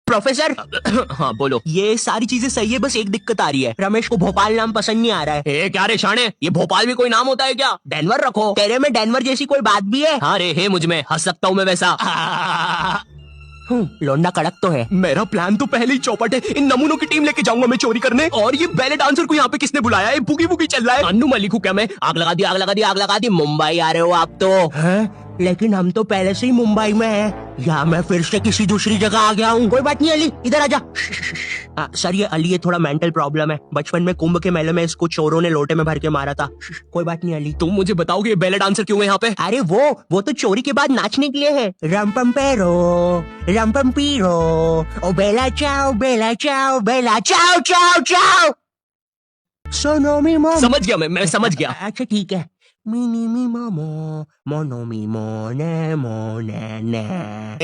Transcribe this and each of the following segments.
Professor. हाँ बोलो। ये सारी चीजें सही है, बस एक दिक्कत आ रही है। रमेश को भोपाल नाम पसंद नहीं आ रहा है। क्या रे शाणे, ये भोपाल भी कोई नाम होता है क्या? डेनवर रखो। तेरे में डेनवर जैसी कोई बात भी है? हाँ रे, है मुझ में, हंस सकता हूँ मैं वैसा। लोंडा कड़क तो है। मेरा प्लान तो पहले ही चौपट है। इन नमूनों की टीम लेके जाऊंगा मैं चोरी करने। और ये बैले डांसर को यहाँ पे किसने बुलाया है? बुगी बुगी चल रहा है। अन्नू मलिक हूँ क्या मैं? आग लगा दी, आग लगा दी, आग लगा दी। मुंबई आ रहे हो आप तो? हैं? लेकिन हम तो पहले से ही मुंबई में हैं। या मैं फिर से किसी दूसरी जगह आ गया हूँ? कोई बात नहीं अली, इधर आजा। सर ये अली ये थोड़ा मेंटल प्रॉब्लम है। बचपन में कुंभ के मेले में इसको चोरों ने लोटे में भर के मारा था। कोई बात नहीं अली। तुम मुझे बताओगे ये बैले डांसर क्यों है यहाँ पे? अरे वो तो चोरी के बाद नाचने के लिए है। रमपम पेरो, रमपम पीरो, ओ बेला चाओ, बेला चाओ, बेला चाओ, चाओ चाओ। सोनो मी मोमो। समझ गया मैं समझ गया। अच्छा ठीक है। मिनी मी मोमो, मोनो मी मोने मोने ने।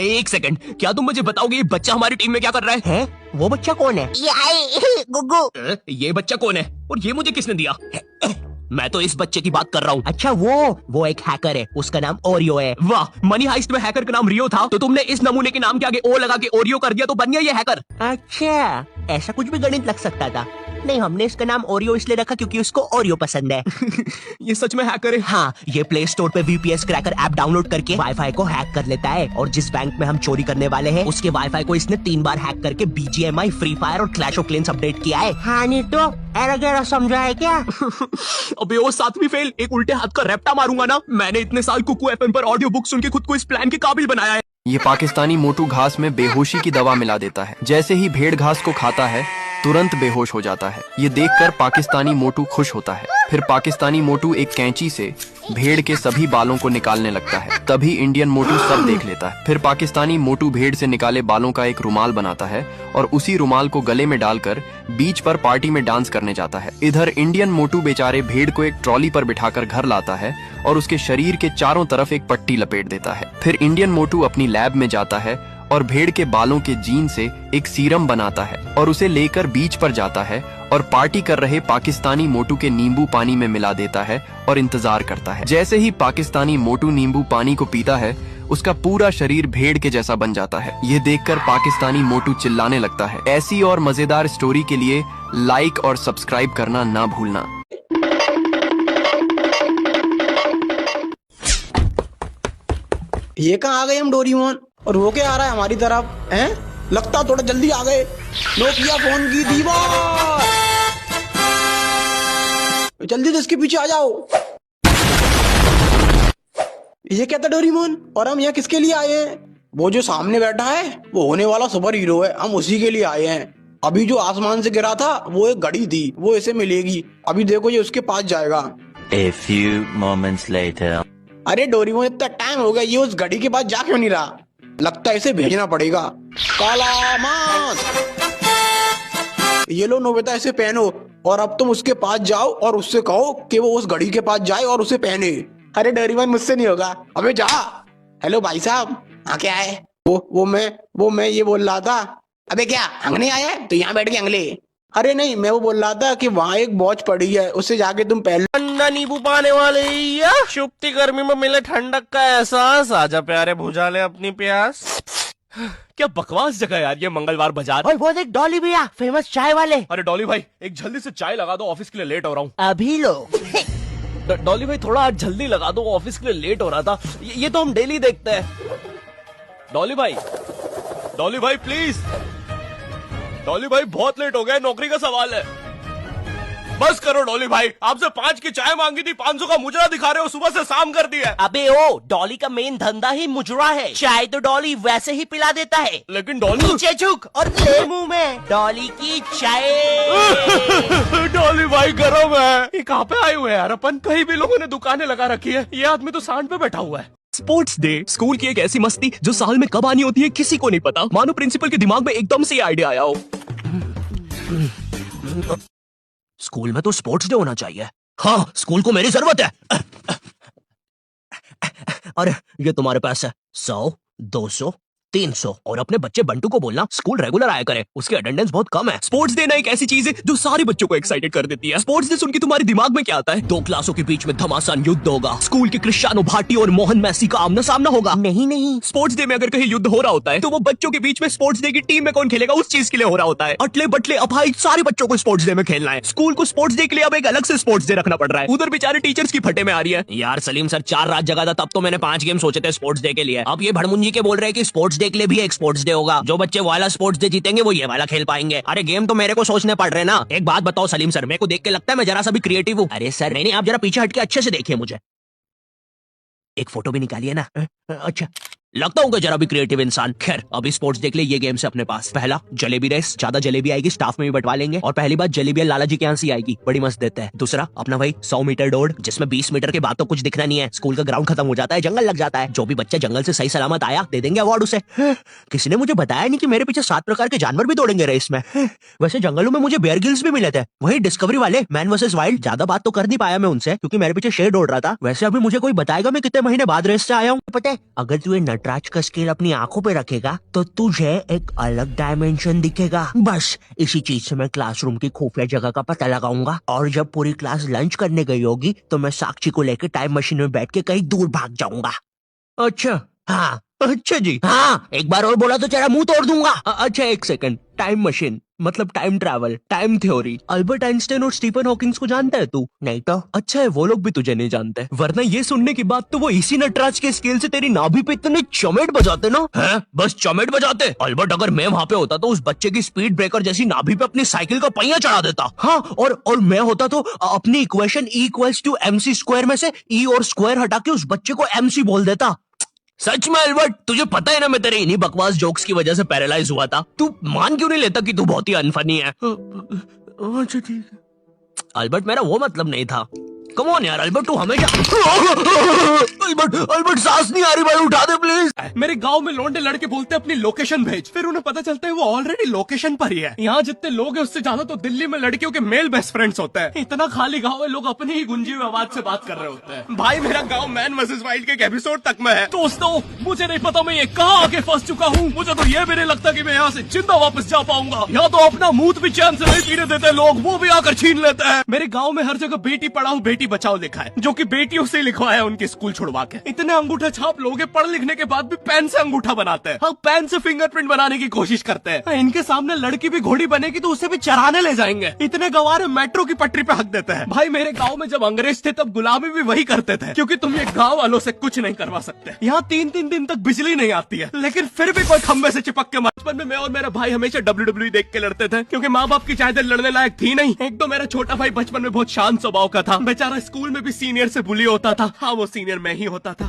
एक सेकंड, क्या तुम मुझे बताओगे ये बच्चा हमारी टीम में क्या कर रहा है? वो बच्चा कौन है? गुग्गू। ये बच्चा कौन है और ये मुझे किसने दिया? मैं तो इस बच्चे की बात कर रहा हूँ। अच्छा वो एक हैकर है, उसका नाम ओरियो है। वाह, मनी हाइस्ट में हैकर का नाम रियो था, तो तुमने इस नमूने के नाम के आगे ओ लगा के ओरियो कर दिया, तो बन गया ये हैकर। अच्छा, ऐसा कुछ भी गणित लग सकता था। नहीं, हमने इसका नाम ओरियो इसलिए रखा क्योंकि उसको ओरियो पसंद है। ये सच में हैकर है? हाँ, ये प्ले स्टोर पे VPS क्रैकर ऐप डाउनलोड करके वाईफाई को हैक कर लेता है। और जिस बैंक में हम चोरी करने वाले हैं उसके वाईफाई को इसने 3 बार हैक करके BGMI, फ्री फायर और क्लैश ऑफ क्लैंस अपडेट किया है। हाँ नहीं तो एरा समझा है क्या? अबे वो 7वीं फेल, एक उल्टे हाथ का रैप्टा मारूंगा ना। मैंने इतने साल कुकू FM पर ऑडियो बुक सुन के खुद को इस प्लान के काबिल बनाया है। ये पाकिस्तानी मोटू घास में बेहोशी की दवा मिला देता है। जैसे ही भेड़ घास को खाता है तुरंत बेहोश हो जाता है। ये देखकर पाकिस्तानी मोटू खुश होता है। फिर पाकिस्तानी मोटू एक कैंची से भेड़ के सभी बालों को निकालने लगता है। तभी इंडियन मोटू सब देख लेता है। फिर पाकिस्तानी मोटू भेड़ से निकाले बालों का एक रुमाल बनाता है और उसी रुमाल को गले में डालकर बीच पर पार्टी में डांस करने जाता है। इधर इंडियन मोटू बेचारे भेड़ को एक ट्रॉली पर बिठाकर घर लाता है और उसके शरीर के चारों तरफ एक पट्टी लपेट देता है। फिर इंडियन मोटू अपनी लैब में जाता है और भेड़ के बालों के जीन से एक सीरम बनाता है और उसे लेकर बीच पर जाता है और पार्टी कर रहे पाकिस्तानी मोटू के नींबू पानी में मिला देता है और इंतजार करता है। जैसे ही पाकिस्तानी मोटू नींबू पानी को पीता है उसका पूरा शरीर भेड़ के जैसा बन जाता है। ये देखकर पाकिस्तानी मोटू चिल्लाने लगता है। ऐसी और मजेदार स्टोरी के लिए लाइक और सब्सक्राइब करना ना भूलना। ये कहाँ आ गए हम डोरीमोन? और वो क्या आ रहा है हमारी तरफ? हैं? लगता थोड़ा जल्दी आ गए। नोकिया फोन की दीवार, जल्दी से इसके पीछे आ जाओ। ये क्या था डोरीमोन? और हम यहाँ किसके लिए आए हैं? वो जो सामने बैठा है वो होने वाला सुपर हीरो है, हम उसी के लिए आए हैं। अभी जो आसमान से गिरा था वो एक घड़ी थी, वो इसे मिलेगी। अभी देखो ये उसके पास जाएगा। A few moments later. अरे डोरीमोन, इतना टाइम हो गया, ये उस घड़ी के पास जा क्यों नहीं रहा? लगता है इसे भेजना पड़ेगा। काला मास्क, ये लो नोबिता, इसे पहनो और अब तुम उसके पास जाओ और उससे कहो कि वो उस घड़ी के पास जाए और उसे पहने। अरे डोरीमोन, मुझसे नहीं होगा। अबे जा। हेलो भाई साहब, हाँ क्या है? वो मैं ये बोल रहा था। अबे क्या हंगने आया है? तो यहाँ बैठ के हंगले। अरे नहीं, मैं वो बोल रहा था कि वहाँ एक वॉच पड़ी है, उससे जाके तुम पहले। ठंडा नींबू पाने वाले या शुक्ति गर्मी में मिले ठंडक का एहसास। आजा प्यारे बुझा ले अपनी प्यास। क्या बकवास जगह यार ये मंगलवार बाजार। और वो देख डॉली भैया, फेमस चाय वाले। अरे डॉली भाई, एक जल्दी से चाय लगा दो, ऑफिस के लिए लेट हो रहा हूँ। अभी लो। डॉली भाई थोड़ा आज जल्दी लगा दो, ऑफिस के लिए लेट हो रहा था। ये तो हम डेली देखते हैं। डॉली भाई प्लीज। डॉली भाई बहुत लेट हो गया, नौकरी का सवाल है। बस करो डॉली भाई, आपसे 5 की चाय मांगी थी, 500 का मुजरा दिखा रहे हो, सुबह से शाम कर दिया है। अबे ओ, डॉली का मेन धंधा ही मुजरा है। चाय तो डॉली वैसे ही पिला देता है। लेकिन डॉली नीचे झुक और ले मुंह में डॉली की चाय। डॉली भाई गरम है। ये कहाँ पे आए हुए हैं यार अपन? कहीं भी लोगों ने दुकानें लगा रखी है, ये आदमी तो सांड पे बैठा हुआ है। स्पोर्ट्स डे, स्कूल की एक ऐसी मस्ती जो साल में कब आनी होती है किसी को नहीं पता। मानो प्रिंसिपल के दिमाग में एकदम से आइडिया आया हो। स्कूल में तो स्पोर्ट्स डे होना चाहिए। हाँ, स्कूल को मेरी जरूरत है। और ये तुम्हारे पास है 100, 200, 300। और अपने बच्चे बंटू को बोलना स्कूल रेगुलर आया करे, उसकी अटेंडेंस बहुत कम है। स्पोर्ट्स डे ना एक ऐसी चीज है जो सारे बच्चों को एक्साइटेड कर देती है। स्पोर्ट्स डे सुन के तुम्हारे दिमाग में क्या आता है? 2 क्लासों के बीच में घमासान युद्ध होगा, स्कूल के क्रिस्टियानो भाटी और मोहन मैसी का आमना सामना होगा। नहीं स्पोर्ट्स डे में अगर कहीं युद्ध हो रहा होता है तो वो बच्चों के बीच में स्पोर्ट्स डे की टीम में कौन खेलेगा उस चीज के लिए हो रहा होता है। अटले बटले अपाई सारे बच्चों को स्पोर्ट्स डे में खेलना है। स्कूल को स्पोर्ट्स डे के लिए अब एक अलग से स्पोर्ट्स डे रखना पड़ रहा है। उधर बेचारे टीचर्स की फटे में आ रही है। यार सलीम सर 4 रात जगा था तब तो मैंने 5 गेम सोचे थे स्पोर्ट्स डे के लिए। अब ये भड़मुंजी के बोल रहे हैं कि स्पोर्ट्स डे के लिए भी एक स्पोर्ट्स डे होगा। जो बच्चे वाला स्पोर्ट्स डे जीतेंगे वो ये वाला खेल पाएंगे। अरे गेम तो मेरे को सोचने पड़ रहे ना। एक बात बताओ सलीम सर, मेरे को देख के लगता है मैं जरा सा भी क्रिएटिव हूँ? अरे सर नहीं, आप जरा पीछे हटके अच्छे से देखिए मुझे। एक फोटो भी निकालिए ना। अच्छा लगता हूँ जरा भी क्रिएटिव इंसान। खैर अभी स्पोर्ट्स डे के लिए ये गेम्स है अपने पास। पहला जलेबी रेस, ज्यादा जलेबी आएगी स्टाफ में भी बंटवा लेंगे। और पहली बात जलेबियां लाला जी के यहाँ से आएगी, बड़ी मस्त देते हैं। दूसरा अपना भाई 100 मीटर दौड़, जिसमें 20 मीटर के बाद तो कुछ दिखना नहीं है, स्कूल का ग्राउंड खत्म हो जाता है, जंगल लग जाता है। जो भी बच्चा जंगल से सही सलामत आया दे देंगे अवार्ड उसे। किसी ने मुझे बताया नहीं कि मेरे पीछे 7 प्रकार के जानवर भी दौड़ेंगे रेस में। वैसे जंगलों में मुझे बेयर गिल्स भी मिले थे, वही डिस्कवरी वाले मैन वर्सेस वाइल्ड। ज्यादा बात तो कर नहीं पाया मैं उनसे क्योंकि मेरे पीछे शेर दौड़ रहा था। वैसे अभी मुझे कोई बताएगा मैं कितने महीने बाद रेस से आया हूँ? पता है अगर तू ये नटराज का स्केल अपनी आंखों पे रखेगा तो तुझे एक अलग डायमेंशन दिखेगा। बस इसी चीज से मैं क्लासरूम की खुफिया जगह का पता लगाऊंगा और जब पूरी क्लास लंच करने गई होगी तो मैं साक्षी को लेकर टाइम मशीन में बैठ के कहीं दूर भाग जाऊंगा। अच्छा हाँ अच्छा जी। हाँ, एक बार और बोला तो तेरा मुंह तोड़ दूंगा। अच्छा एक सेकंड, टाइम मशीन मतलब time travel, time theory, Albert Einstein और स्टीफन हॉकिंस को जानता है तू? नहीं तो अच्छा है वो लोग भी तुझे नहीं जानते, वरना ये सुनने के बाद तो वो इसी नटराज के स्केल से तेरी नाभि पे इतने चमेट बजाते ना। है बस चमेट बजाते। अल्बर्ट अगर मैं वहाँ पे होता तो उस बच्चे की स्पीड ब्रेकर जैसी नाभि पे अपनी साइकिल का पहिया चढ़ा देता। हाँ और मैं होता तो अपनी इक्वेशन E=mc² में से E और स्क्वायर हटा के उस बच्चे को MC बोल देता। सच में अल्बर्ट, तुझे पता है ना मैं तेरे इन्हीं बकवास जोक्स की वजह से पैरालाइज हुआ था। तू मान क्यों नहीं लेता कि तू बहुत ही अनफनी है? अच्छा ठीक है। अल्बर्ट मेरा वो मतलब नहीं था। कम ऑन यार अल्बर्ट, तू हमेशा अल्बर्ट सांस नहीं आ रही भाई, उठा दे प्लीज। मेरे गांव में लौंडे लड़के बोलते हैं अपनी लोकेशन भेज, फिर उन्हें पता चलता है वो ऑलरेडी लोकेशन पर ही है। यहाँ जितने लोग हैं उससे ज्यादा तो दिल्ली में लड़कियों के मेल बेस्ट फ्रेंड्स होते हैं। इतना खाली गांव है, लोग अपनी ही गुंजी हुई आवाज से बात कर रहे होते हैं। भाई मेरा गाँव मैन वर्सेस वाइल्ड के एक एपिसोड तक में है। दोस्तों मुझे नहीं पता मैं ये कहाँ आके फंस चुका हूँ। मुझे तो ये भी नहीं लगता कि मैं यहाँ से जिंदा वापस जा पाऊंगा। यहाँ तो अपना मूत भी चैन से नहीं पीने देते लोग, वो भी आकर छीन लेते हैं। मेरे गाँव में हर जगह बेटी पढ़ाओ बेटी बचाओ लिखा है, जो कि बेटियों से लिखवाया है उनके स्कूल छुड़वा के। इतने अंगूठा छाप लोग पढ़ लिखने के बाद भी पेन से अंगूठा बनाते हैं। हाँ, पेन से फिंगरप्रिंट बनाने की कोशिश करते हैं। हाँ, इनके सामने लड़की भी घोड़ी बनेगी तो उसे भी चराने ले जाएंगे। इतने गवार मेट्रो की पटरी पे हक देते हैं। भाई मेरे गांव में जब अंग्रेज थे तब गुलामी भी वही करते थे, क्योंकि तुम ये गांव वालों से कुछ नहीं करवा सकते। यहाँ 3-3 दिन तक बिजली नहीं आती है, लेकिन फिर भी कोई खंबे से चिपक के। बचपन में मैं और मेरा भाई हमेशा WWE देख के लड़ते थे, क्योंकि माँ बाप की चाहते लड़ने लायक थी नहीं। एक तो मेरा छोटा भाई बचपन में बहुत शांत स्वभाव का था, बेचारा स्कूल में भी सीनियर से बुली होता था। हाँ वो सीनियर मैं ही होता था।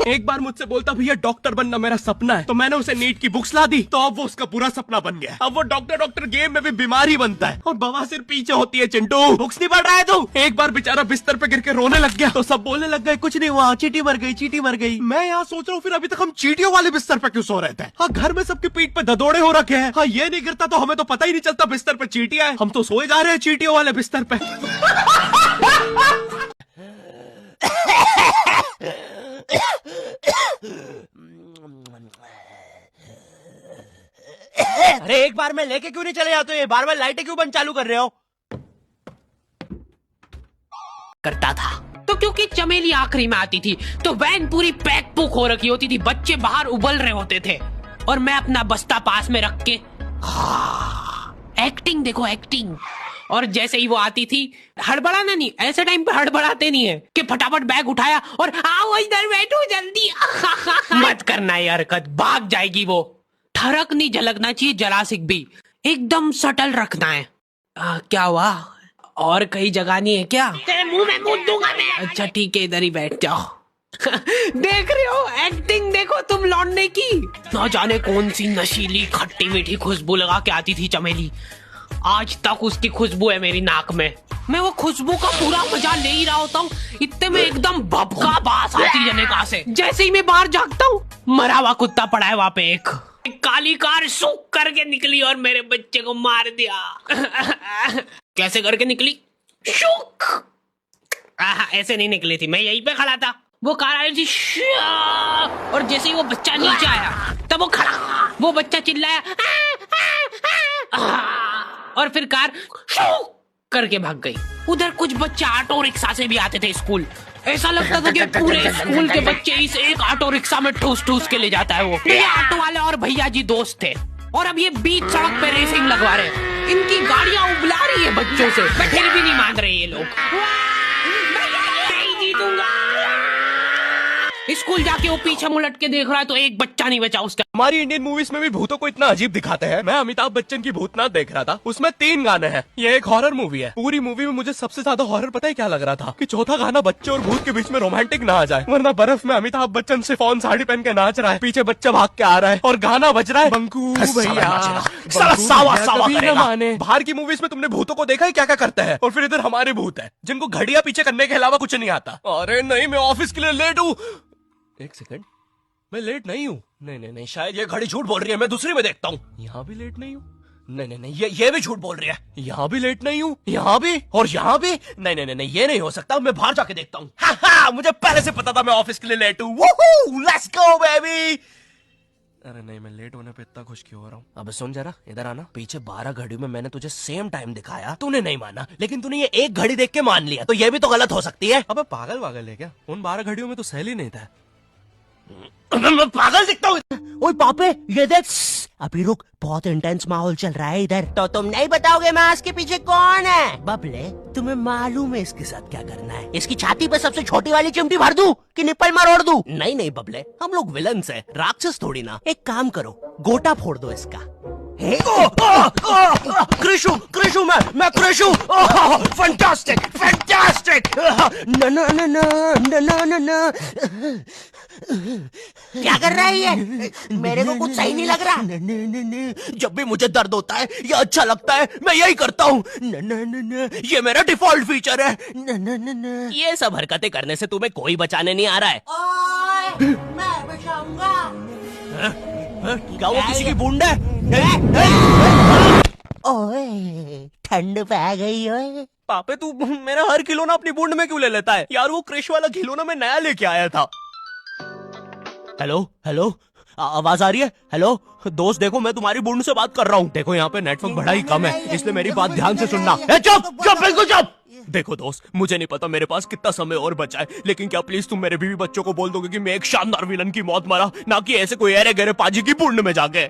एक बार मुझसे बोलता भैया डॉक्टर बनना मेरा सपना है, तो मैंने उसे नीट की बुक्स ला दी, तो अब वो उसका पूरा सपना बन गया। अब वो डॉक्टर गेम में भी बीमार ही बनता है और बवासीर पीछे होती है। चिंटू बुक्स नहीं पढ़ रहा है तू? एक बार बेचारा बिस्तर पे गिर के रोने लग गया तो सब बोलने लग गए कुछ नहीं हुआ, चींटी मर गई चींटी मर गई। मैं यहाँ सोच रहा हूँ फिर अभी तक हम चींटियों वाले बिस्तर पे क्यों सो रहे थे? हाँ घर में सबकी पीठ पे ददोड़े हो रखे हैं। हाँ ये नहीं गिरता तो हमें तो पता ही नहीं चलता बिस्तर पे चींटियां हैं। हम तो सोए जा रहे हैं चींटियों वाले बिस्तर पे। अरे एक बार मैं लेके क्यों नहीं चले जाते? ये बार बार लाइटें क्यों बंद चालू कर रहे हो? करता था तो क्योंकि चमेली आखिरी में आती थी तो वैन पूरी पैक पुक हो रखी होती थी, बच्चे बाहर उबल रहे होते थे और मैं अपना बस्ता पास में रख के एक्टिंग देखो एक्टिंग। और जैसे ही वो आती थी, हड़बड़ाना नहीं, ऐसे टाइम पे हड़बड़ाते नहीं है कि फटाफट बैग उठाया और आओ इधर बैठो जल्दी। मत करना ये हरकत, भाग जाएगी वो। ठरक नहीं झलकना चाहिए, जरासिक भी एकदम सटल रखना है। क्या हुआ? और कहीं जगह नहीं है क्या? तेरे मुंह में मूत दूंगा मैं। अच्छा ठीक है, इधर ही बैठ जाओ। देख रहे हो एक्टिंग देखो तुम लौंडे की। ना जाने कौन सी नशीली खट्टी मीठी खुशबू लगा के आती थी चमेली, आज तक उसकी खुशबू है मेरी नाक में। मैं वो खुशबू का पूरा मजा ले ही रहा होता हूँ, इतने में एकदम भभका बास आती है जनेका से। जैसे ही मैं बाहर जागता हूँ, मरा हुआ कुत्ता पड़ा है वहाँ पे। एक काली कार सूख करके निकली और मेरे बच्चे को मार दिया। कैसे करके निकली? शुक। ऐसे नहीं निकली थी, मैं यहीं पे खड़ा था वो कार आ रही थी श्या, और जैसे ही वो बच्चा नीचे आया तब वो खड़ा, वो बच्चा चिल्लाया और फिर कार शू करके भाग गई। उधर कुछ बच्चे ऑटो रिक्शा से भी आते थे स्कूल। ऐसा लगता था कि पूरे स्कूल के बच्चे इस एक ऑटो रिक्शा में ठूस ठूस के ले जाता है वो। ये ऑटो वाले और भैया जी दोस्त थे और अब ये बीच सड़क पे रेसिंग लगवा रहे हैं। इनकी गाड़ियां उबला रही है बच्चों से, मैं फिर भी नहीं मान रहे ये लोग। मैं जीतूंगा। स्कूल जाके वो पीछे मुलट के देख रहा है तो एक बच्चा नहीं बचा उसका। हमारी इंडियन मूवीज में भी भूतों को इतना अजीब दिखाते हैं। मैं अमिताभ बच्चन की भूतनाथ देख रहा था, उसमें 3 गाने हैं। ये एक हॉरर मूवी है। पूरी मूवी में मुझे सबसे ज्यादा हॉरर पता है क्या लग रहा था कि चौथा गाना बच्चे और भूत के बीच में रोमांटिक ना आ जाए, वरना बर्फ में अमिताभ बच्चन शिफॉन साड़ी पहन के नाच रहा है, पीछे बच्चा भाग के आ रहा है और गाना बज रहा है बंकू भैया कभी न माने। बाहर की मूवीज में तुमने भूतों को देखा है क्या क्या करते हैं, और फिर इधर हमारे भूत है जिनको घड़ियां पीछे करने के अलावा कुछ नहीं आता। अरे नहीं, मैं ऑफिस के लिए लेट हूँ। एक सेकंड, मैं लेट नहीं हूँ। नहीं, शायद ये घड़ी झूठ बोल रही है। मैं दूसरी में देखता हूँ। यहाँ भी लेट नहीं हूँ। नहीं, ये भी झूठ बोल रही है। यहाँ भी लेट नहीं हूँ, यहाँ भी और यहाँ भी। नहीं, ये नहीं हो सकता। मैं बाहर जाके देखता हूँ। हाँ, मुझे पहले से पता था मैं ऑफिस के लिए लेट हूँ। Let's go baby. अरे नहीं, मैं लेट होने पे इतना खुश क्यों हो रहा हूँ? अबे सुन जरा, इधर आना। पीछे 12 घड़ियों में मैंने तुझे सेम टाइम दिखाया, तूने नहीं माना, लेकिन तूने ये एक घड़ी देख के मान लिया, तो ये भी तो गलत हो सकती है। अबे पागल है क्या? उन 12 घड़ियों में तो सैल ही नहीं था। मैं पागल दिखता हूँ। ओए पापे, ये देख। अभी रुक, बहुत इंटेंस माहौल चल रहा है इधर। तो तुम नहीं बताओगे मास्क के पीछे कौन है? बबले, तुम्हें मालूम है इसके साथ क्या करना है? इसकी छाती पे सबसे छोटी वाली चिमटी भर दूं कि निप्पल मरोड़ दूं? नहीं बबले, हम लोग विलन्स हैं, राक्षस थोड़ी ना। एक काम करो, गोटा फोड़ दो इसका। कृषु, मैं कृषु। फैंटास्टिक। ना। क्या कर रहा है ये? मेरे को कुछ सही नहीं लग रहा। जब भी मुझे दर्द होता है या अच्छा लगता है, मैं यही करता हूँ। ये मेरा डिफॉल्ट फीचर है। ये सब हरकतें करने से तुम्हें कोई बचाने नहीं आ रहा है। मैं बचाऊंगा। क्या वो किसी की बूंद है? ओए, ठंड पै गई ओए। पापे, तू मेरा हर खिलौना अपनी बूंद में क्यों ले लेता है? यार वो क्रिश वाला खिलौना मैं नया लेके आया था। हेलो, आवाज आ रही है? हेलो दोस्त, देखो मैं तुम्हारी बूंद से बात कर रहा हूँ। देखो यहाँ पे नेटवर्क बड़ा ही कम है, इसलिए मेरी बात ध्यान से सुनना। चुप, बिल्कुल चुप। देखो दोस्त, मुझे नहीं पता मेरे पास कितना समय और बचा है, लेकिन क्या प्लीज तुम मेरे बीवी बच्चों को बोल दोगे कि मैं एक शानदार विलन की मौत मरा, ना कि ऐसे कोई अरे गहरे पाजी की बूंद में जाके।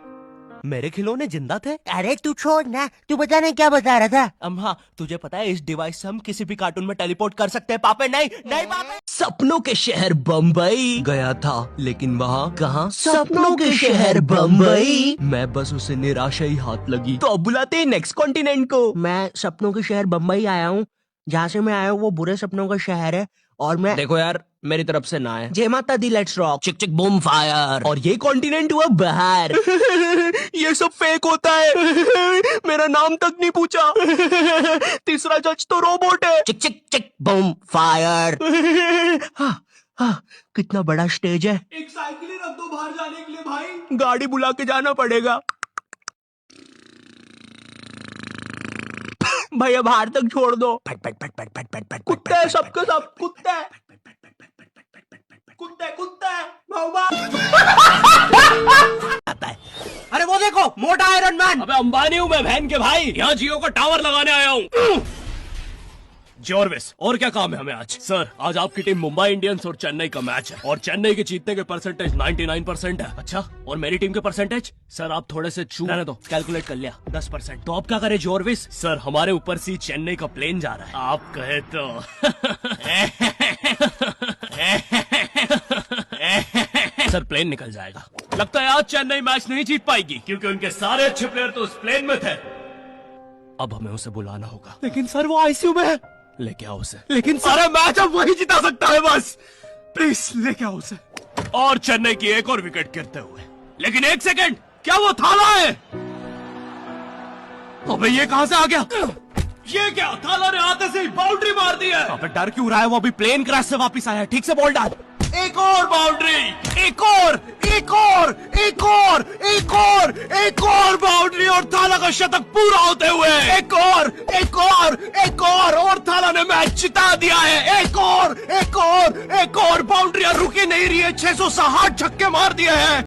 मेरे खिलौने जिंदा थे। अरे तू छोड़ ना, तू बता नहीं क्या बता रहा था? हाँ, तुझे पता है इस डिवाइस से हम किसी भी कार्टून में टेलीपोर्ट कर सकते हैं। पापे नहीं पापे। सपनों के शहर बम्बई गया था, लेकिन वहाँ कहाँ? सपनों के शहर बम्बई। मैं बस उसे निराशा ही हाथ लगी, तो अब बुलाते हैं नेक्स्ट कॉन्टिनेंट को। मैं सपनों के शहर बम्बई आया हूँ। जहाँ से मैं आया हूँ वो बुरे सपनों का शहर है, और मैं देखो यार, मेरी तरफ से ना है। जय माता दी, लेट्स रॉक, चिक चिक बूम फायर। और ये कॉन्टिनेंट हुआ बाहर। ये सब फेक होता है। मेरा नाम तक नहीं पूछा। तीसरा जज तो रोबोट है। चिक चिक चिक बूम फायर। हाँ, कितना बड़ा स्टेज है। एक साइकिल ही रख दो बाहर जाने के लिए भाई। गाड़ी बुला के जाना पड़ेगा। भैया बाहर तक छोड़ दो। कुत्ते हैं सबके सब, कुत्ते आता है। अरे वो देखो, मोटा आयरन मैन। अबे अंबानी हूँ मैं बहन के भाई, यहाँ जियो का टावर लगाने आया हूँ। जॉर्विस, और क्या काम है हमें आज? सर, आज आपकी टीम मुंबई इंडियंस और चेन्नई का मैच है, और चेन्नई के जीतने के परसेंटेज 99% है। अच्छा, और मेरी टीम के परसेंटेज? सर आप थोड़े से रहने दो, कैलकुलेट कर लिया, 10%। तो अब क्या करे जॉर्विस? सर हमारे ऊपर से चेन्नई का प्लेन जा रहा है, आप कहे तो। सर प्लेन निकल जाएगा। लगता है आज चेन्नई मैच नहीं जीत पाएगी, क्योंकि उनके सारे अच्छे प्लेयर तो उस प्लेन में थे। अब हमें उसे बुलाना होगा। लेकिन सर वो आईसीयू में है। लेके आओ उसे। लेकिन सारा मैच अब वही जिता सकता है बस। प्लीज लेके आओ उसे। और चेन्नई की एक और विकेट गिरते हुए। लेकिन एक सेकंड, क्या वो थाला है? अबे ये कहां से आ गया? ये क्या? थाला ने आते से ही बाउंड्री मार दी है। अबे डर क्यों रहा है? वो अभी प्लेन क्रैश से वापस आया है। ठीक से बॉल डाल। एक और बाउंड्री, एक और बाउंड्री, और थाला का शतक पूरा होते हुए एक और थाला ने मैच जिता दिया है। एक और एक और बाउंड्री रुकी नहीं रही है, 660 छक्के मार दिए हैं।